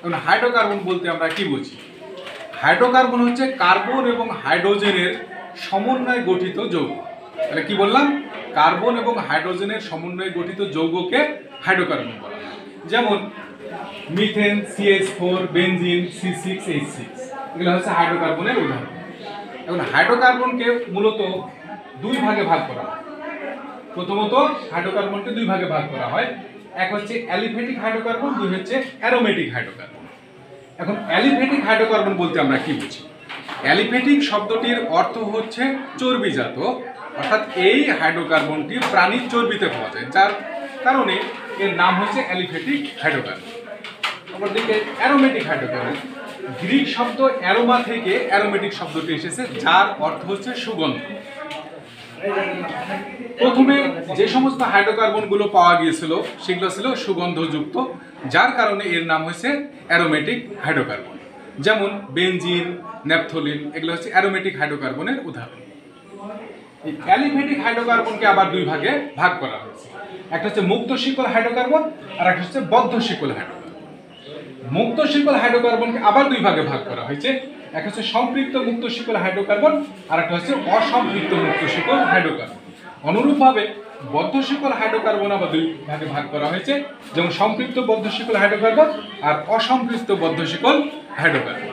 এখন হাইড্রোকার্বন বলতে আমরা কি বুঝি? হাইড্রোকার্বন হচ্ছে কার্বন এবং হাইড্রোজেনের সমন্বয়ে গঠিত যৌগ। তাহলে কি বললাম? কার্বন এবং হাইড্রোজেনের সমন্বয়ে গঠিত যৌগকে হাইড্রোকার্বন বলা হয়। যেমন মিথেন, CH4, বেনজিন, C6H6, এগুলো হচ্ছে হাইড্রোকার্বনের উদাহরণ। এখন হাইড্রোকার্বনকে মূলত দুই ভাগে ভাগ করা হয়। প্রথমত হাইড্রোকার্বনকে দুই ভাগে ভাগ করা হয়, এক হচ্ছে অ্যালিফ্যাটিক হাইড্রোকার্বন, দুই হচ্ছে অ্যারোমেটিক হাইড্রোকার্বন। এখন অ্যালিফ্যাটিক হাইড্রোকার্বন বলতে আমরা কি বুঝি? অ্যালিফ্যাটিক শব্দটির অর্থ হচ্ছে চর্বিজাত, অর্থাৎ এই হাইড্রোকার্বনটি প্রাণীর চর্বিতে পাওয়া যায়, যার কারণে এর নাম হচ্ছে অ্যালিফ্যাটিক হাইড্রোকার্বন। অপরদিকে অ্যারোমেটিক হাইড্রোকার্বন, গ্রিক শব্দ অ্যারোমা থেকে অ্যারোমেটিক শব্দটি এসেছে, যার অর্থ হচ্ছে সুগন্ধ। প্রথমে যে সমস্ত হাইড্রোকার্বনগুলো পাওয়া গিয়েছিল সেগুলো ছিল সুগন্ধযুক্ত, যার কারণে এর নাম হয়েছে অ্যারোমেটিক হাইড্রোকার্বন। যেমন বেনজিন, ন্যাপথলিন, এগুলো হচ্ছে অ্যারোমেটিক হাইড্রোকার্বনের উদাহরণ। এই অ্যালিফ্যাটিক হাইড্রোকার্বনকে আবার দুই ভাগে ভাগ করা হয়েছে, একটা হচ্ছে মুক্ত শিকল হাইড্রোকার্বন আর একটা হচ্ছে বদ্ধ শিকল হাইড্রোকার্বন। মুক্ত শিকল হাইড্রোকার্বনকে আবার দুই ভাগে ভাগ করা হয়েছে, একটা হচ্ছে সম্পৃক্ত মুক্ত শিকল হাইড্রোকার্বন আর একটা হচ্ছে অসম্পৃক্ত মুক্ত শিকল হাইড্রোকার্বন। অনুরূপভাবে বদ্ধ শিকল হাইড্রোকার্বন আবার দুই ভাগে ভাগ করা হয়েছে, যেমন সম্পৃক্ত বদ্ধ শিকল হাইড্রোকার্বন আর অসম্পৃক্ত বদ্ধ শিকল হাইড্রোকার্বন।